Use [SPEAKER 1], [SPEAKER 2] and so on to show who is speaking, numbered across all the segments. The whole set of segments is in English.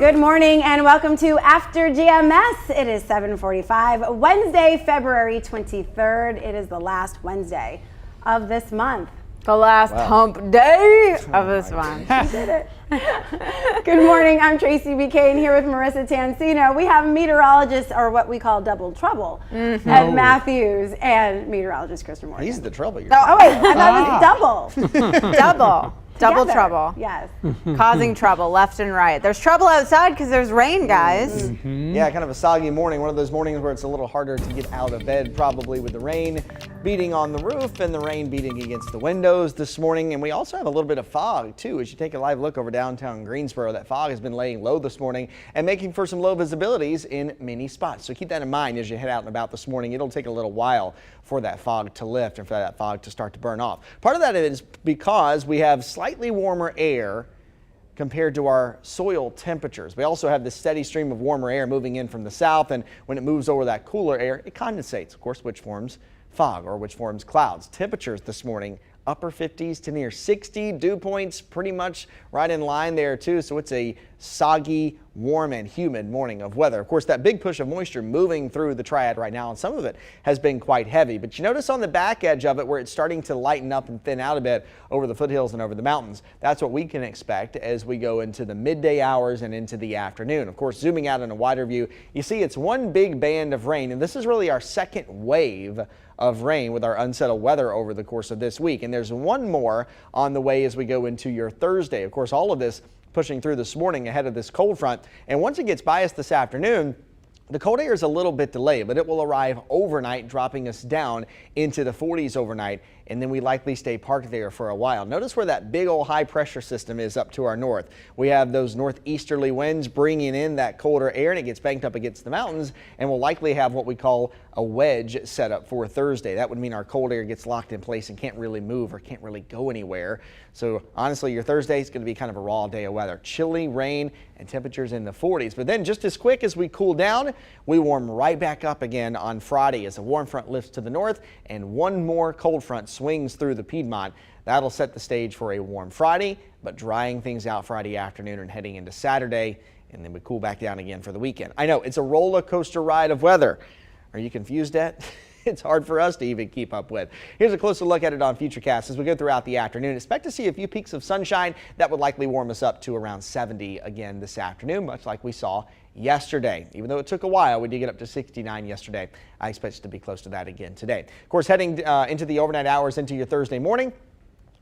[SPEAKER 1] Good morning and welcome to After GMS. It is 7:45, Wednesday, February 23rd. It is the last Wednesday of this month.
[SPEAKER 2] The last hump day of this month.
[SPEAKER 1] We did it. Good morning, I'm Tracy B. Kane here with Marissa Tansino. We have meteorologist, or what we call double trouble, Ed Matthews, and meteorologist Kristen Morgan.
[SPEAKER 3] He's the trouble.
[SPEAKER 1] Oh wait, I thought it was double.
[SPEAKER 2] Double
[SPEAKER 1] Together.
[SPEAKER 2] trouble.
[SPEAKER 1] Yes.
[SPEAKER 2] Causing trouble left and right. There's trouble outside because there's rain, guys.
[SPEAKER 3] Yeah, kind of a soggy morning. One of those mornings where it's a little harder to get out of bed, probably with the rain beating on the roof and the rain beating against the windows this morning. And we also have a little bit of fog, too. As you take a live look over downtown Greensboro, that fog has been laying low this morning and making for some low visibilities in many spots. So keep that in mind as you head out and about this morning. It'll take a little while for that fog to lift and for that fog to start to burn off. Part of that is because we have slightly warmer air compared to our soil temperatures. We also have this steady stream of warmer air moving in from the south, and when it moves over that cooler air, it condensates, of course, which forms fog or which forms clouds. Temperatures this morning, upper 50s to near 60. Dew points pretty much right in line there too. So it's a soggy, warm and humid morning of weather. Of course, that big push of moisture moving through the triad right now, and some of it has been quite heavy. But you notice on the back edge of it where it's starting to lighten up and thin out a bit over the foothills and over the mountains. That's what we can expect as we go into the midday hours and into the afternoon. Of course, zooming out in a wider view, you see it's one big band of rain, and this is really our second wave of rain with our unsettled weather over the course of this week. And there's one more on the way as we go into your Thursday. Of course, all of this pushing through this morning ahead of this cold front. And once it gets by us this afternoon, the cold air is a little bit delayed, but it will arrive overnight, dropping us down into the 40s overnight, and then we likely stay parked there for a while. Notice where that big old high pressure system is up to our north. We have those northeasterly winds bringing in that colder air, and it gets banked up against the mountains, and we'll likely have what we call a wedge set up for Thursday. That would mean our cold air gets locked in place and can't really move or can't really go anywhere. So honestly, your Thursday is going to be kind of a raw day of weather. Chilly, rain, and temperatures in the 40s. But then just as quick as we cool down, we warm right back up again on Friday as a warm front lifts to the north and one more cold front swings through the Piedmont. That'll set the stage for a warm Friday, but drying things out Friday afternoon and heading into Saturday, and then we cool back down again for the weekend. I know it's a roller coaster ride of weather. Are you confused yet? It's hard for us to even keep up with. Here's a closer look at it on Futurecast as we go throughout the afternoon. Expect to see a few peaks of sunshine that would likely warm us up to around 70 again this afternoon, much like we saw yesterday. Even though it took a while, we did get up to 69 yesterday. I expect it to be close to that again today. Of course, heading into the overnight hours into your Thursday morning,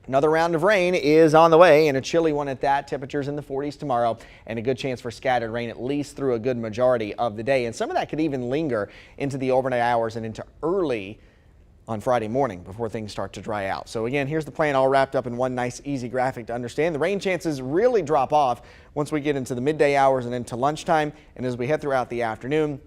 [SPEAKER 3] another round of rain is on the way, and a chilly one at that. Temperatures in the 40s tomorrow, and a good chance for scattered rain at least through a good majority of the day. And some of that could even linger into the overnight hours and into early on Friday morning before things start to dry out. So again, here's the plan all wrapped up in one nice easy graphic to understand. The rain chances really drop off once we get into the midday hours and into lunchtime. And as we head throughout the afternoon,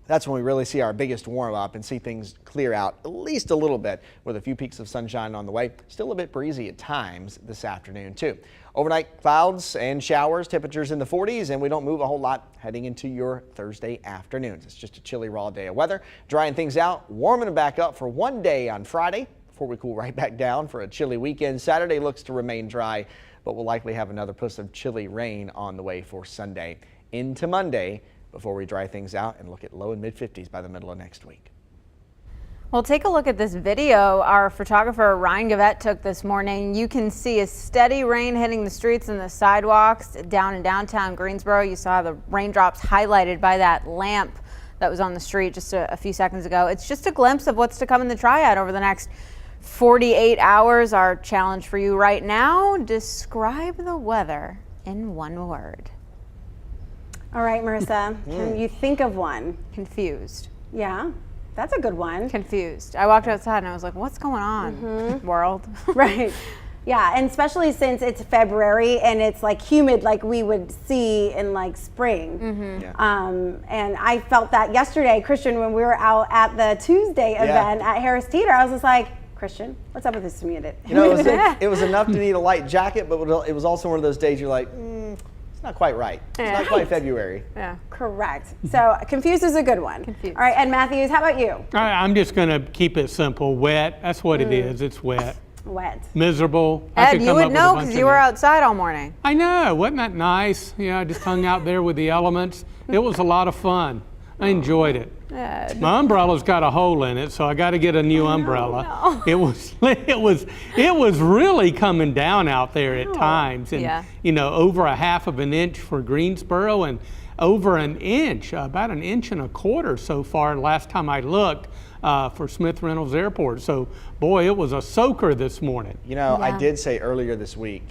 [SPEAKER 3] that's when we really see our biggest warm up and see things clear out at least a little bit with a few peaks of sunshine on the way. Still a bit breezy at times this afternoon too. Overnight clouds and showers, temperatures in the 40s, and we don't move a whole lot heading into your Thursday afternoons. It's just a chilly, raw day of weather. Drying things out, warming it back up for one day on Friday before we cool right back down for a chilly weekend. Saturday looks to remain dry, but we'll likely have another push of chilly rain on the way for Sunday into Monday before we dry things out and look at low and mid 50s by the middle of next week.
[SPEAKER 2] Well, take a look at this video our photographer Ryan Gavette took this morning. You can see a steady rain hitting the streets and the sidewalks down in downtown Greensboro. You saw the raindrops highlighted by that lamp that was on the street just a few seconds ago. It's just a glimpse of what's to come in the triad over the next 48 hours. Our challenge for you right now, describe the weather in one word.
[SPEAKER 1] All right, Marissa, can you think of one?
[SPEAKER 2] Confused.
[SPEAKER 1] Yeah, that's a good one.
[SPEAKER 2] Confused. I walked outside and I was like, what's going on, world?
[SPEAKER 1] Right. Yeah, and especially since it's February and it's like humid like we would see in like spring. And I felt that yesterday, Christian, when we were out at the Tuesday event at Harris Teeter, I was just like, Christian, what's up with this humidity?
[SPEAKER 3] You know, it was enough to need a light jacket, but it was also one of those days you're like, it's not quite right. It's not quite February.
[SPEAKER 2] Yeah.
[SPEAKER 1] Correct. So confused is a good one.
[SPEAKER 2] Confused.
[SPEAKER 1] All right, Ed Matthews, how about you?
[SPEAKER 4] I'm just going to keep it simple. Wet. That's what it is. It's wet.
[SPEAKER 1] Wet.
[SPEAKER 4] miserable. I
[SPEAKER 2] Ed,
[SPEAKER 4] could
[SPEAKER 2] you
[SPEAKER 4] come
[SPEAKER 2] would
[SPEAKER 4] up with a
[SPEAKER 2] know
[SPEAKER 4] bunch
[SPEAKER 2] because
[SPEAKER 4] of
[SPEAKER 2] you were
[SPEAKER 4] names.
[SPEAKER 2] outside all morning.
[SPEAKER 4] I know, wasn't that nice? Yeah, I just hung out there with the elements. It was a lot of fun. I enjoyed it.
[SPEAKER 2] Ed.
[SPEAKER 4] My umbrella's got a hole in it, so I got to get a new umbrella. It was really coming down out there at times, and
[SPEAKER 2] Yeah.
[SPEAKER 4] over a half of an inch for Greensboro, and over an inch, about an inch and a quarter so far. Last time I looked for Smith Reynolds Airport. So, boy, it was a soaker this morning.
[SPEAKER 3] I
[SPEAKER 2] Yeah.
[SPEAKER 3] did say earlier this week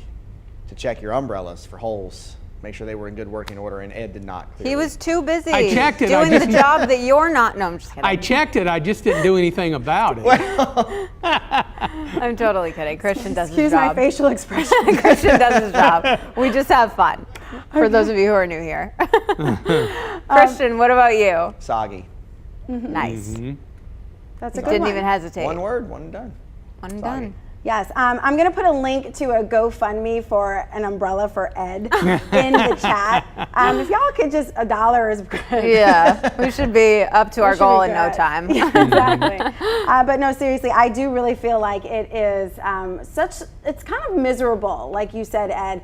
[SPEAKER 3] to check your umbrellas for holes. Make sure they were in good working order, and Ed did not.
[SPEAKER 2] He
[SPEAKER 3] Clearly.
[SPEAKER 2] was too busy
[SPEAKER 4] I checked it, I
[SPEAKER 2] doing the
[SPEAKER 4] just-
[SPEAKER 2] job that you're not. No, I'm just kidding.
[SPEAKER 4] I checked it. I just didn't do anything about it.
[SPEAKER 2] I'm totally kidding. Christian does his
[SPEAKER 1] Excuse my
[SPEAKER 2] job.
[SPEAKER 1] facial expression.
[SPEAKER 2] Christian does his job. We just have fun. For those of you who are new here. Christian, what about you?
[SPEAKER 3] Soggy.
[SPEAKER 2] Nice.
[SPEAKER 1] That's a good
[SPEAKER 2] Didn't
[SPEAKER 1] one.
[SPEAKER 2] even hesitate.
[SPEAKER 3] One word, one and done.
[SPEAKER 2] One and
[SPEAKER 3] Soggy.
[SPEAKER 2] done.
[SPEAKER 1] Yes, I'm going to put a link to a GoFundMe for an umbrella for Ed in the chat. If y'all could just, $1 is good.
[SPEAKER 2] Yeah, we should be up to our
[SPEAKER 1] should
[SPEAKER 2] goal
[SPEAKER 1] be
[SPEAKER 2] in no
[SPEAKER 1] good.
[SPEAKER 2] time.
[SPEAKER 1] Yeah, exactly. But no, seriously, I do really feel like it is it's kind of miserable, like you said, Ed.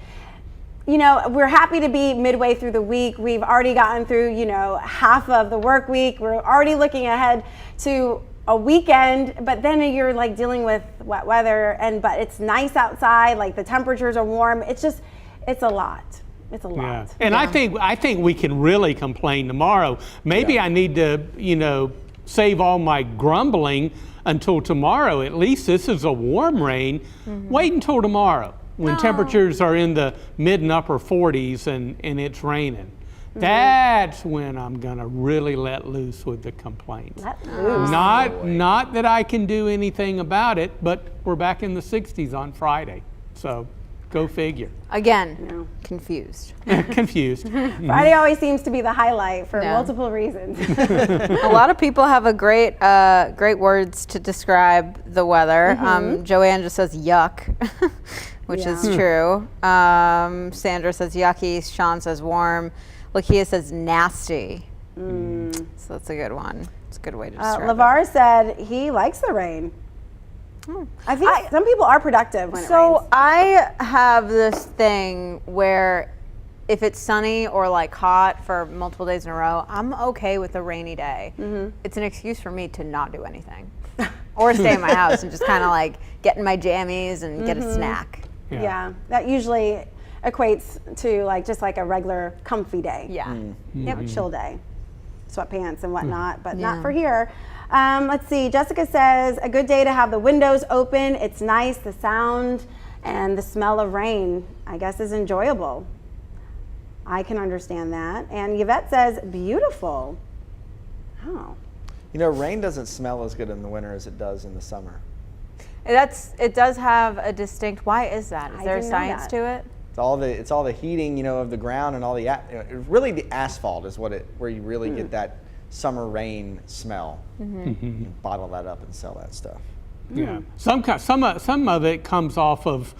[SPEAKER 1] We're happy to be midway through the week. We've already gotten through, half of the work week. We're already looking ahead to a weekend, but then you're like dealing with wet weather, but it's nice outside, like the temperatures are warm. It's a lot. It's a lot.
[SPEAKER 4] Yeah. And I think we can really complain tomorrow. Maybe I need to, save all my grumbling until tomorrow. At least this is a warm rain. Wait until tomorrow when temperatures are in the mid and upper 40s and it's raining. That's when I'm gonna really let loose with the complaints.
[SPEAKER 1] Let loose.
[SPEAKER 4] Not that I can do anything about it, but we're back in the 60s on Friday. So go figure.
[SPEAKER 2] Again, confused.
[SPEAKER 4] Confused.
[SPEAKER 1] Friday always seems to be the highlight for
[SPEAKER 2] Yeah.
[SPEAKER 1] multiple reasons.
[SPEAKER 2] A lot of people have a great words to describe the weather. Joanne just says yuck, which is true. Sandra says yucky. Sean says warm. Lakia says nasty. So that's a good one. It's a good way to describe it.
[SPEAKER 1] LeVar said he likes the rain. I think some people are productive when it rains.
[SPEAKER 2] So I have this thing where if it's sunny or like hot for multiple days in a row, I'm okay with a rainy day. It's an excuse for me to not do anything or stay in my house and just kind of like get in my jammies and get a snack.
[SPEAKER 1] Yeah, that usually equates to just like a regular comfy day.
[SPEAKER 2] Yeah.
[SPEAKER 1] Yep, chill day. Sweatpants and whatnot, but not for here. Let's see, Jessica says, a good day to have the windows open. It's nice, the sound and the smell of rain, I guess, is enjoyable. I can understand that. And Yvette says, beautiful. Oh.
[SPEAKER 3] Rain doesn't smell as good in the winter as it does in the summer.
[SPEAKER 2] It does have a distinct, why is that? Is
[SPEAKER 1] I
[SPEAKER 2] there
[SPEAKER 1] didn't know
[SPEAKER 2] science
[SPEAKER 1] that.
[SPEAKER 2] to it?
[SPEAKER 3] It's all the heating, of the ground and all the really the asphalt is where you really get that summer rain smell. You bottle that up and sell that stuff.
[SPEAKER 4] Yeah, some of it comes off of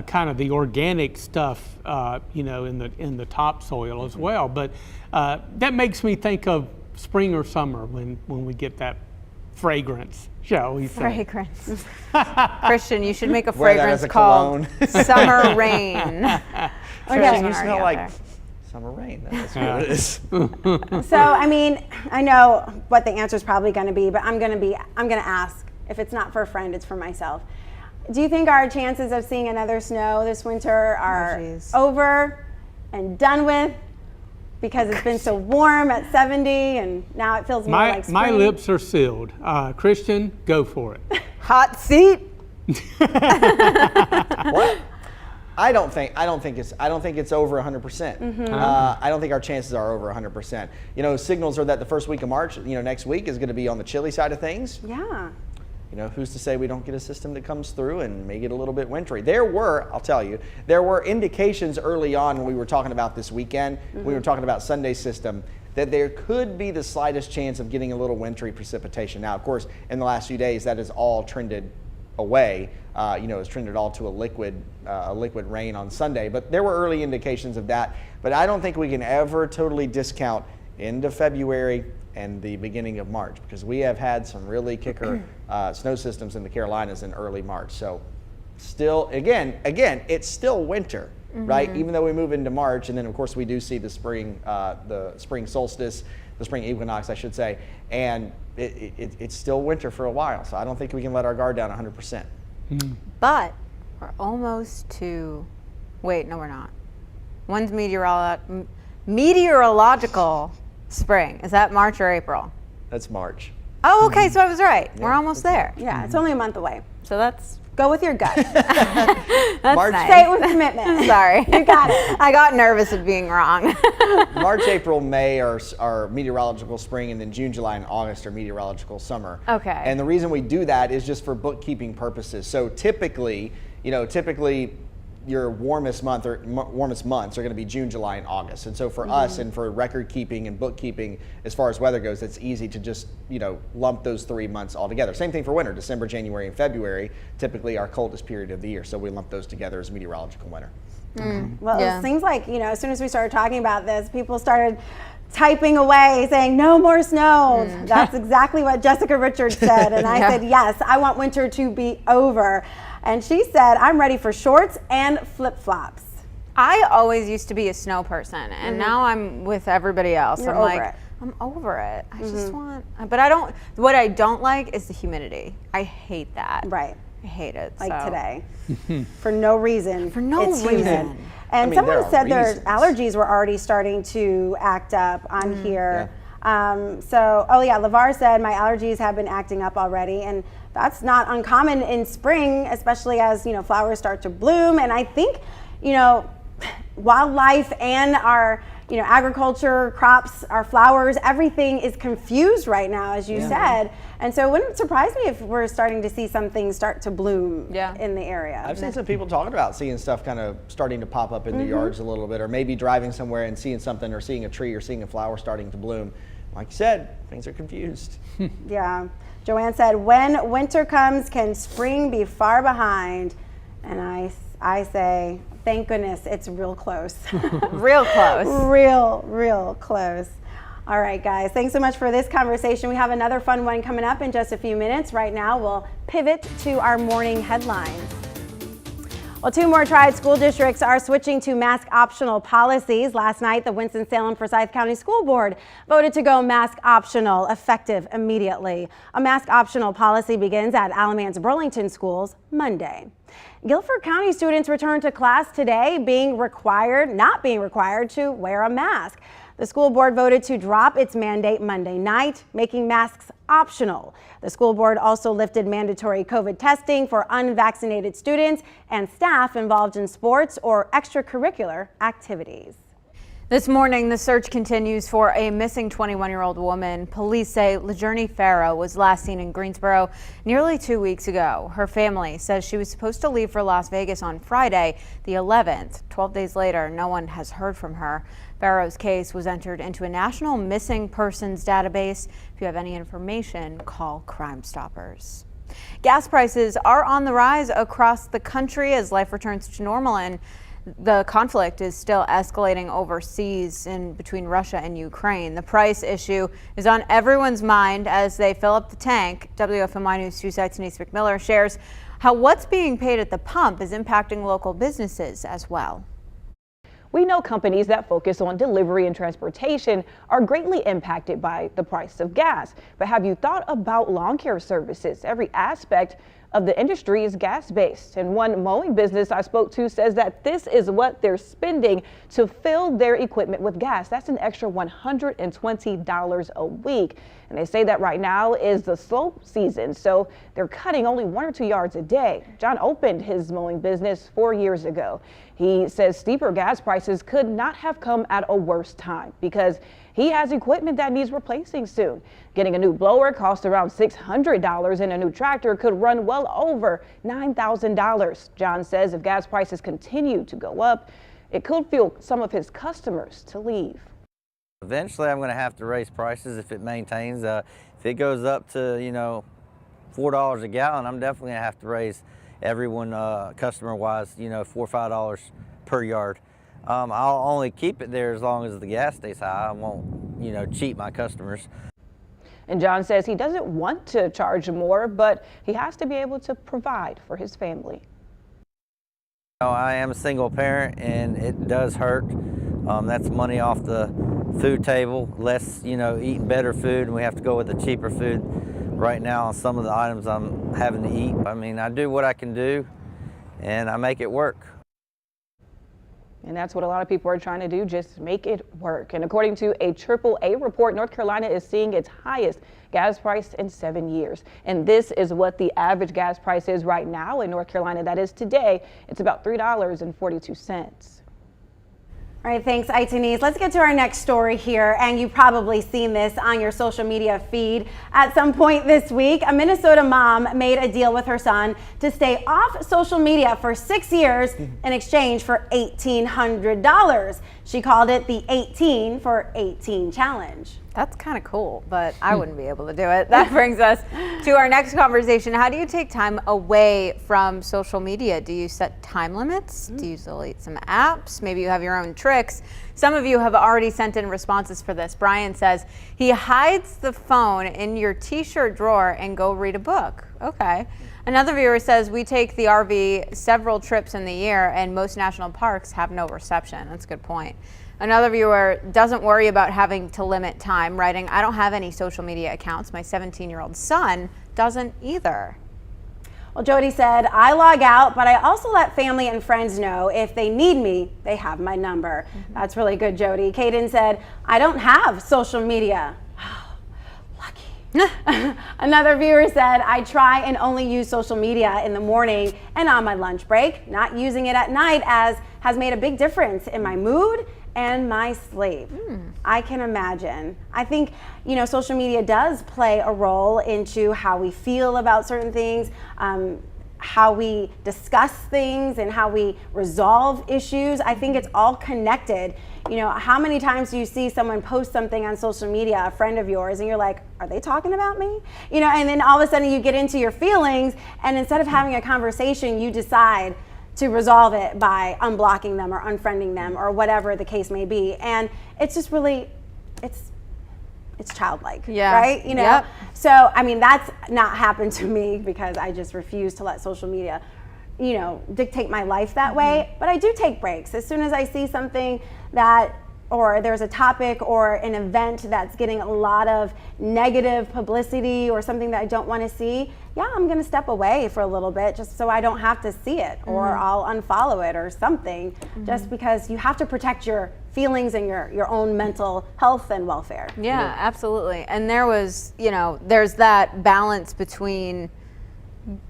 [SPEAKER 4] kind of the organic stuff, in the topsoil as well. But that makes me think of spring or summer when we get that fragrance, shall we say?
[SPEAKER 2] Fragrance. Christian, you should make a
[SPEAKER 3] Wear that
[SPEAKER 2] fragrance
[SPEAKER 3] as a
[SPEAKER 2] called
[SPEAKER 3] cologne.
[SPEAKER 2] Summer Rain.
[SPEAKER 3] Christian, you
[SPEAKER 2] already
[SPEAKER 3] smell
[SPEAKER 2] out
[SPEAKER 3] like
[SPEAKER 2] there.
[SPEAKER 3] summer rain. That's what it is.
[SPEAKER 1] So, I know what the answer is probably going to be, but I'm going to ask. If it's not for a friend, it's for myself. Do you think our chances of seeing another snow this winter are over and done with? Because it's been so warm at 70 and now it feels more like spring.
[SPEAKER 4] My lips are sealed. Christian, go for it.
[SPEAKER 2] Hot seat.
[SPEAKER 3] What? I don't think it's over 100%. I don't think our chances are over 100%. Signals are that the first week of March, next week is going to be on the chilly side of things.
[SPEAKER 1] Yeah.
[SPEAKER 3] Who's to say we don't get a system that comes through and may get a little bit wintry? I'll tell you, there were indications early on when we were talking about this weekend, we were talking about Sunday's system, that there could be the slightest chance of getting a little wintry precipitation. Now, of course, in the last few days, that has all trended away. It's trended all to a liquid rain on Sunday. But there were early indications of that. But I don't think we can ever totally discount into February and the beginning of March, because we have had some really kicker snow systems in the Carolinas in early March. So still, again, it's still winter, right? Even though we move into March, and then of course we do see the spring solstice, the spring equinox, I should say, and it's still winter for a while. So I don't think we can let our guard down 100%.
[SPEAKER 2] But we're almost to, wait, no, we're not. When's meteorological spring? Is that March or April?
[SPEAKER 3] That's March.
[SPEAKER 2] Oh, okay, so I was right. We're almost there.
[SPEAKER 1] Yeah, it's only a month away.
[SPEAKER 2] So that's
[SPEAKER 1] Go with your gut.
[SPEAKER 2] that's
[SPEAKER 3] March-
[SPEAKER 2] nice.
[SPEAKER 1] Say it with commitment.
[SPEAKER 2] Sorry.
[SPEAKER 1] You got it.
[SPEAKER 2] I got nervous of being wrong.
[SPEAKER 3] March, April, May are meteorological spring, and then June, July, and August are meteorological summer.
[SPEAKER 2] Okay.
[SPEAKER 3] And the reason we do that is just for bookkeeping purposes. So typically your warmest months are going to be June, July, and August. And so for us and for record keeping and bookkeeping, as far as weather goes, it's easy to just, lump those 3 months all together. Same thing for winter, December, January, and February, typically our coldest period of the year. So we lump those together as meteorological winter.
[SPEAKER 1] Well,
[SPEAKER 2] Yeah.
[SPEAKER 1] it seems like, as soon as we started talking about this, people started typing away saying no more snow. That's exactly what Jessica Richards said. And I said, yes, I want winter to be over. And she said, I'm ready for shorts and flip-flops.
[SPEAKER 2] I always used to be a snow person, and now I'm with everybody else.
[SPEAKER 1] You're
[SPEAKER 2] I'm
[SPEAKER 1] over
[SPEAKER 2] like,
[SPEAKER 1] it.
[SPEAKER 2] I'm over it. I just want, but what I don't like is the humidity. I hate that.
[SPEAKER 1] Right.
[SPEAKER 2] I hate it.
[SPEAKER 1] Like
[SPEAKER 2] so.
[SPEAKER 1] today. For no reason.
[SPEAKER 2] For no
[SPEAKER 1] it's humid.
[SPEAKER 2] reason.
[SPEAKER 1] And
[SPEAKER 3] there
[SPEAKER 1] someone
[SPEAKER 3] are
[SPEAKER 1] said their
[SPEAKER 3] reasons.
[SPEAKER 1] allergies were already starting to act up on here. LeVar said my allergies have been acting up already, and that's not uncommon in spring, especially as flowers start to bloom. And I think wildlife and our agriculture, crops, our flowers, everything is confused right now, as you said. And so it wouldn't surprise me if we're starting to see some things start to bloom in the area.
[SPEAKER 3] I've seen some people talking about seeing stuff kind of starting to pop up in the yards a little bit, or maybe driving somewhere and seeing something, or seeing a tree, or seeing a flower starting to bloom. Like you said, things are confused.
[SPEAKER 1] Yeah. Joanne said, when winter comes, can spring be far behind? And I say, thank goodness it's real close.
[SPEAKER 2] Real close.
[SPEAKER 1] Real close. All right, guys, thanks so much for this conversation. We have another fun one coming up in just a few minutes. Right now, we'll pivot to our morning headlines. Well, 2 more Triad school districts are switching to mask optional policies. Last night, the Winston-Salem Forsyth County School Board voted to go mask optional, effective immediately. A mask optional policy begins at Alamance Burlington schools Monday. Guilford County students return to class today, not being required to wear a mask. The school board voted to drop its mandate Monday night, making masks optional. The school board also lifted mandatory COVID testing for unvaccinated students and staff involved in sports or extracurricular activities.
[SPEAKER 2] This morning, the search continues for a missing 21-year-old woman. Police say LaJourney Farrow was last seen in Greensboro nearly 2 weeks ago. Her family says she was supposed to leave for Las Vegas on Friday, the 11th. 12 days later, no one has heard from her. Farrow's case was entered into a national missing persons database. If you have any information, call Crime Stoppers. Gas prices are on the rise across the country as life returns to normal, and the conflict is still escalating overseas in between Russia and Ukraine. The price issue is on everyone's mind as they fill up the tank. WFMY News 2 Sites Denise McMiller shares how what's being paid at the pump is impacting local businesses as well.
[SPEAKER 5] We know companies that focus on delivery and transportation are greatly impacted by the price of gas. But have you thought about lawn care services? Every aspect of the industry is gas-based. And one mowing business I spoke to says that this is what they're spending to fill their equipment with gas. That's an extra $120 a week. And they say that right now is the slow season, so they're cutting only 1 or 2 yards a day. John opened his mowing business 4 years ago. He says steeper gas prices could not have come at a worse time because he has equipment that needs replacing soon. Getting a new blower costs around $600 and a new tractor could run well over $9,000. John says if gas prices continue to go up, it could fuel some of his customers to leave.
[SPEAKER 6] Eventually I'm going to have to raise prices if it maintains. If it goes up to, $4 a gallon, I'm definitely going to have to raise everyone customer-wise, $4 or $5 per yard. I'll only keep it there as long as the gas stays high. I won't, cheat my customers.
[SPEAKER 5] And John says he doesn't want to charge more, but he has to be able to provide for his family.
[SPEAKER 6] I am a single parent, and it does hurt. That's money off the food table, less, eating better food, and we have to go with the cheaper food right now on some of the items I'm having to eat. I mean, I do what I can do, and I make it work.
[SPEAKER 5] And that's what a lot of people are trying to do, just make it work. And according to a AAA report, North Carolina is seeing its highest gas price in 7 years. And this is what the average gas price is right now in North Carolina. That is today. It's about $3.42.
[SPEAKER 1] All right, thanks, Itanese. Let's get to our next story here, and you've probably seen this on your social media feed at some point this week. A Minnesota mom made a deal with her son to stay off social media for 6 years in exchange for $1,800. She called it the 18 for 18 challenge.
[SPEAKER 2] That's kind of cool, but I wouldn't be able to do it. That brings us to our next conversation. How do you take time away from social media? Do you set time limits? Do you delete some apps? Maybe you have your own tricks. Some of you have already sent in responses for this. Brian says he hides the phone in your t-shirt drawer and go read a book. Okay. Another viewer says we take the RV several trips in the year and most national parks have no reception. That's a good point. Another viewer doesn't worry about having to limit time, writing, I don't have any social media accounts. My 17-year-old son doesn't either.
[SPEAKER 1] Well, Jody said, I log out, but I also let family and friends know if they need me, they have my number. That's really good, Jody. Kaden said, I don't have social media. Lucky. Another viewer said, I try and only use social media in the morning and on my lunch break. Not using it at night has made a big difference in my mood and my sleep. I can imagine. I think, social media does play a role into how we feel about certain things, how we discuss things, and how we resolve issues. I think it's all connected. How many times do you see someone post something on social media, a friend of yours, and you're like, are they talking about me? And then all of a sudden you get into your feelings, and instead of having a conversation, you decide to resolve it by unblocking them or unfriending them or whatever the case may be. And it's just really, it's childlike, right?
[SPEAKER 2] Yep.
[SPEAKER 1] So, that's not happened to me because I just refuse to let social media, dictate my life that way. But I do take breaks. As soon as I see something or there's a topic or an event that's getting a lot of negative publicity or something that I don't want to see, I'm going to step away for a little bit just so I don't have to see it, or I'll unfollow it or something, just because you have to protect your feelings and your own mental health and welfare.
[SPEAKER 2] Yeah, absolutely. And there was, there's that balance between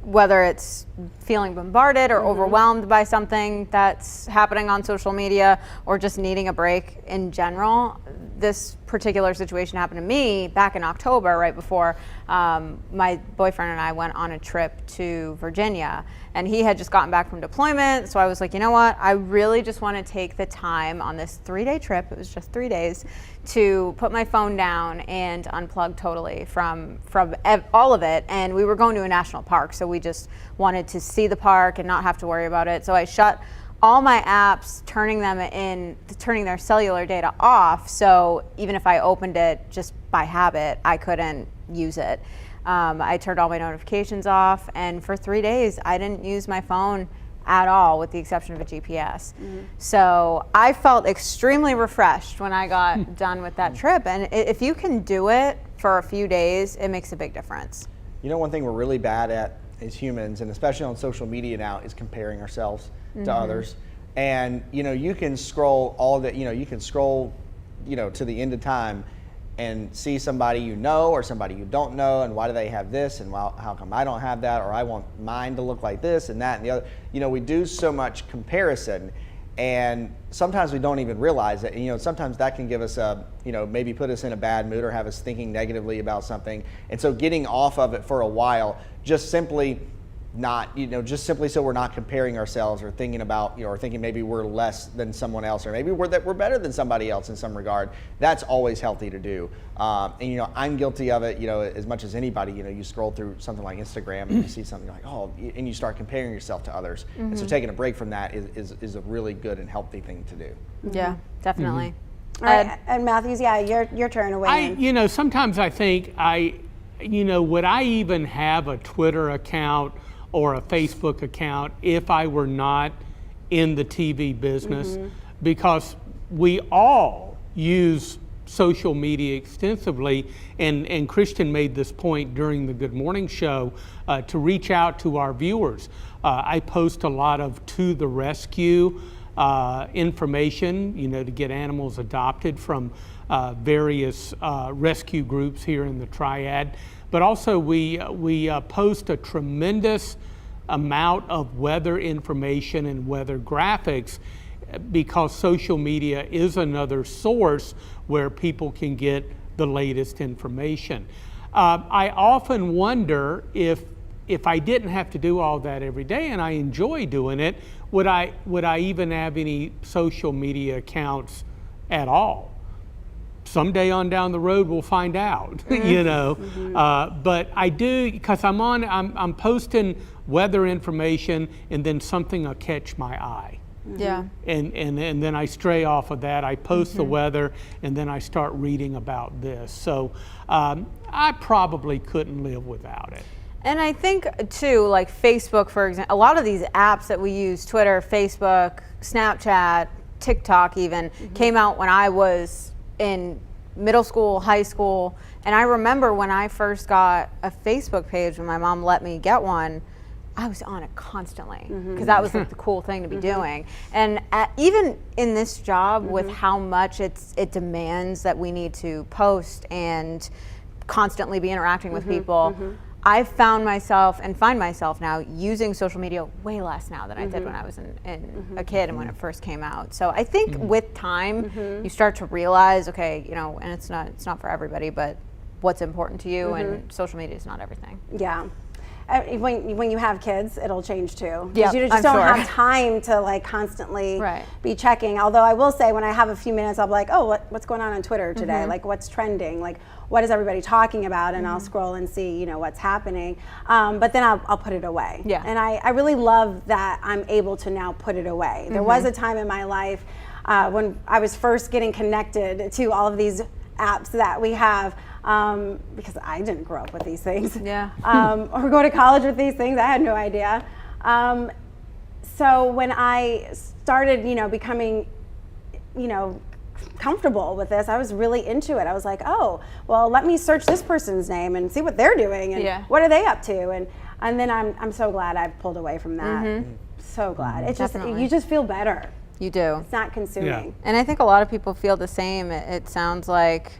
[SPEAKER 2] whether it's feeling bombarded or overwhelmed by something that's happening on social media or just needing a break in general. This particular situation happened to me back in October, right before my boyfriend and I went on a trip to Virginia, and he had just gotten back from deployment. So I was like, you know what? I really just want to take the time on this 3-day trip. It was just 3 days to put my phone down and unplug totally from all of it. And we were going to a national park, so we just wanted to see the park and not have to worry about it. So I shut all my apps, turning their cellular data off. So even if I opened it just by habit, I couldn't use it. I turned all my notifications off, and for 3 days, I didn't use my phone at all, with the exception of a GPS. So I felt extremely refreshed when I got done with that trip. And if you can do it for a few days, it makes a big difference.
[SPEAKER 3] One thing we're really bad at as humans, and especially on social media now, is comparing ourselves to others. And you can scroll all that, you can scroll, to the end of time and see somebody or somebody you don't know, and why do they have this, and how come I don't have that, or I want mine to look like this and that and the other. We do so much comparison, and sometimes we don't even realize it. Sometimes that can give us maybe put us in a bad mood or have us thinking negatively about something. And so getting off of it for a while, just simply so we're not comparing ourselves or thinking about, or thinking maybe we're less than someone else, or maybe we're better than somebody else in some regard. That's always healthy to do. And I'm guilty of it, as much as anybody. You scroll through something like Instagram and you see something like, and you start comparing yourself to others. And so taking a break from that is a really good and healthy thing to do.
[SPEAKER 2] Yeah, definitely.
[SPEAKER 1] All right, and Matthews, your turn to weigh in.
[SPEAKER 4] Sometimes I think would I even have a Twitter account or a Facebook account if I were not in the TV business because we all use social media extensively, and Christian made this point during the Good Morning Show to reach out to our viewers. I post a lot of to the rescue information, to get animals adopted from various rescue groups here in the Triad. But also we post a tremendous amount of weather information and weather graphics because social media is another source where people can get the latest information. I often wonder if I didn't have to do all that every day, and I enjoy doing it, would I even have any social media accounts at all? Someday on down the road we'll find out, but I do, because I'm posting weather information, and then something will catch my eye.
[SPEAKER 2] Yeah.
[SPEAKER 4] And then I stray off of that. I post the weather, and then I start reading about this. So I probably couldn't live without it.
[SPEAKER 2] And I think too, like Facebook, for example, a lot of these apps that we use, Twitter, Facebook, Snapchat, TikTok even, came out when I was in middle school, high school. And I remember when I first got a Facebook page, when my mom let me get one, I was on it constantly because that was like the cool thing to be doing. And even in this job, with how much it demands that we need to post and constantly be interacting with people, I've found myself and find myself now using social media way less now than I did when I was a kid and when it first came out. So I think with time, you start to realize, okay, and it's not for everybody, but what's important to you, and social media is not everything.
[SPEAKER 1] Yeah. When you have kids, it'll change too.
[SPEAKER 2] Yeah,
[SPEAKER 1] you just don't have time to like constantly be checking. Although I will say, when I have a few minutes, I'll be like, oh, what's going on Twitter today? Like, what's trending? Like, what is everybody talking about? And I'll scroll and see, what's happening. But then I'll put it away.
[SPEAKER 2] Yeah.
[SPEAKER 1] And I really love that I'm able to now put it away. There was a time in my life when I was first getting connected to all of these apps that we have. Because I didn't grow up with these things, or go to college with these things. I had no idea. So when I started, becoming, comfortable with this, I was really into it. I was like, oh, well, let me search this person's name and see what they're doing and what are they up to, and then I'm so glad I've pulled away from that. So glad. It's just you just feel better.
[SPEAKER 2] You do.
[SPEAKER 1] It's not consuming.
[SPEAKER 4] Yeah.
[SPEAKER 2] And I think a lot of people feel the same. It sounds like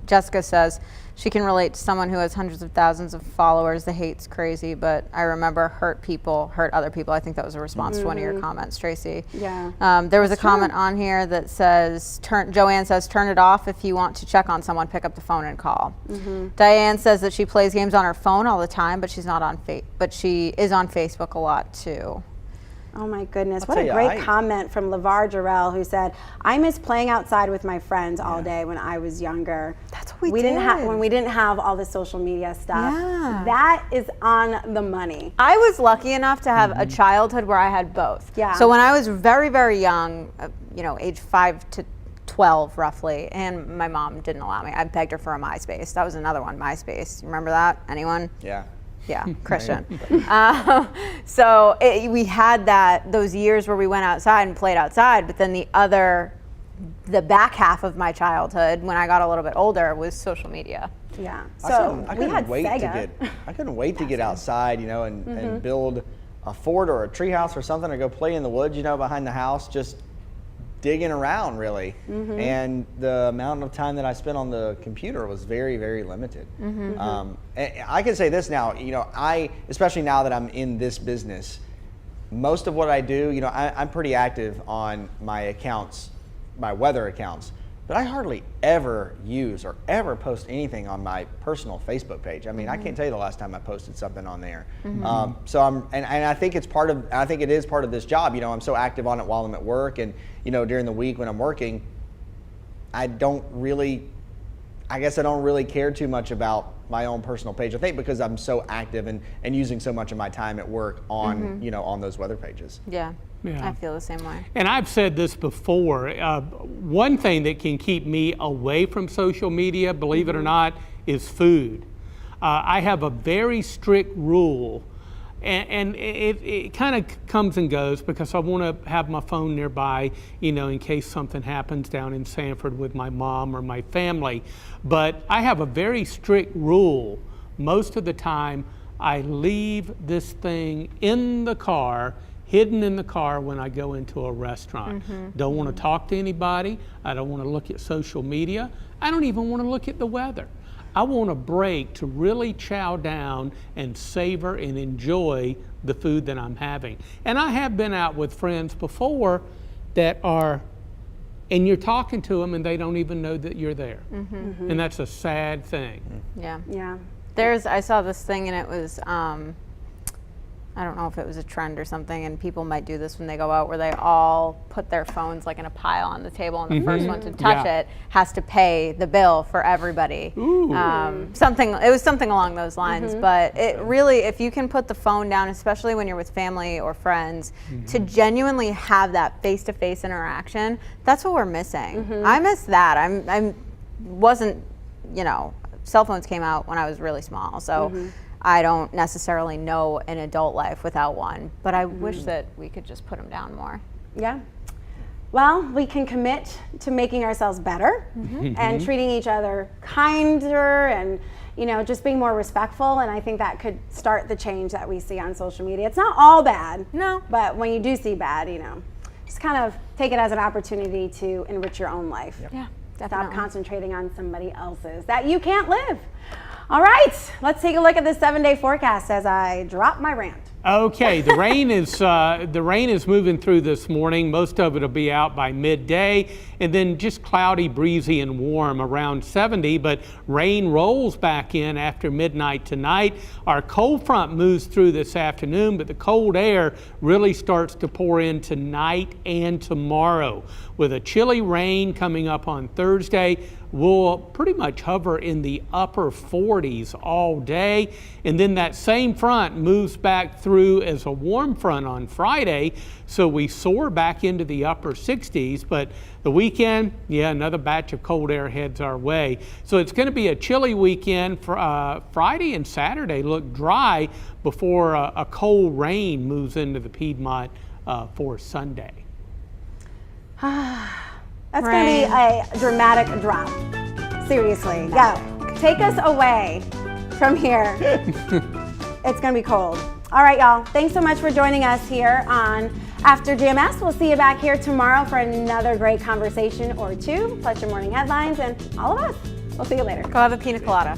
[SPEAKER 2] Jessica says she can relate to someone who has hundreds of thousands of followers. The hate's crazy, but I remember hurt other people. I think that was a response to one of your comments, Tracy.
[SPEAKER 1] Yeah.
[SPEAKER 2] There was a comment on here that says, Joanne says, turn it off if you want to check on someone, pick up the phone and call. Diane says that she plays games on her phone all the time, but she's not on but she is on Facebook a lot too.
[SPEAKER 1] Oh my goodness, what a great comment from LeVar Jarrell, who said, I miss playing outside with my friends all day when I was younger.
[SPEAKER 2] That's what
[SPEAKER 1] we didn't have when we didn't have all the social media stuff.
[SPEAKER 2] Yeah.
[SPEAKER 1] That is on the money.
[SPEAKER 2] I was lucky enough to have a childhood where I had both.
[SPEAKER 1] Yeah.
[SPEAKER 2] So when I was very, very young, age 5 to 12 roughly, and my mom didn't allow me. I begged her for a MySpace. That was another one, MySpace. Remember that? Anyone?
[SPEAKER 3] Yeah.
[SPEAKER 2] Yeah, Christian. So we had those years where we went outside and played outside, but then the back half of my childhood, when I got a little bit older, was social media.
[SPEAKER 1] Yeah. So
[SPEAKER 3] I
[SPEAKER 1] we
[SPEAKER 3] couldn't
[SPEAKER 1] had
[SPEAKER 3] wait
[SPEAKER 1] Sega.
[SPEAKER 3] I couldn't wait to get outside, and build a fort or a treehouse or something, or go play in the woods, behind the house, just digging around really. And the amount of time that I spent on the computer was very, very limited. And I can say this now, especially now that I'm in this business, most of what I do, I'm pretty active on my accounts, my weather accounts, but I hardly ever use or ever post anything on my personal Facebook page. I mean, I can't tell you the last time I posted something on there. So I think it is part of this job. I'm so active on it while I'm at work, and during the week when I'm working, I don't really care too much about my own personal page. I think because I'm so active and using so much of my time at work on on those weather pages.
[SPEAKER 2] Yeah.
[SPEAKER 4] Yeah.
[SPEAKER 2] I feel the same way.
[SPEAKER 4] And I've said this before, one thing that can keep me away from social media, believe it or not, is food. I have a very strict rule And it kind of comes and goes because I want to have my phone nearby, in case something happens down in Sanford with my mom or my family. But I have a very strict rule. Most of the time, I leave this thing in the car, hidden in the car when I go into a restaurant. Don't want to talk to anybody. I don't want to look at social media. I don't even want to look at the weather. I want a break to really chow down and savor and enjoy the food that I'm having. And I have been out with friends before that are, and you're talking to them and they don't even know that you're there. And that's a sad thing.
[SPEAKER 2] Yeah.
[SPEAKER 1] Yeah.
[SPEAKER 2] I saw this thing and it was, I don't know if it was a trend or something, and people might do this when they go out, where they all put their phones like in a pile on the table, and the first one to touch it has to pay the bill for everybody. It was something along those lines. But it really, if you can put the phone down, especially when you're with family or friends, to genuinely have that face-to-face interaction, that's what we're missing. I miss that. I wasn't, cell phones came out when I was really small, so I don't necessarily know an adult life without one, but I wish that we could just put them down more.
[SPEAKER 1] Yeah. Well, we can commit to making ourselves better and treating each other kinder and, just being more respectful. And I think that could start the change that we see on social media. It's not all bad.
[SPEAKER 2] No.
[SPEAKER 1] But when you do see bad, just kind of take it as an opportunity to enrich your own life.
[SPEAKER 2] Yeah,
[SPEAKER 1] Stop
[SPEAKER 2] definitely.
[SPEAKER 1] concentrating on somebody else's that you can't live. All right, let's take a look at this 7-day forecast as I drop my rant.
[SPEAKER 4] Okay, the rain is moving through this morning. Most of it will be out by midday, and then just cloudy, breezy, and warm around 70. But rain rolls back in after midnight tonight. Our cold front moves through this afternoon, but the cold air really starts to pour in tonight and tomorrow. With a chilly rain coming up on Thursday, we'll pretty much hover in the upper 40s all day. And then that same front moves back through as a warm front on Friday. So we soar back into the upper 60s. But the weekend, another batch of cold air heads our way. So it's going to be a chilly weekend. Friday and Saturday look dry before a cold rain moves into the Piedmont for Sunday.
[SPEAKER 1] That's going to be a dramatic drop. Seriously. Go. Take us away from here. It's going to be cold. All right, y'all. Thanks so much for joining us here on After GMS. We'll see you back here tomorrow for another great conversation or two, plus your morning headlines, and all of us. We'll see you later.
[SPEAKER 2] Go have a pina colada.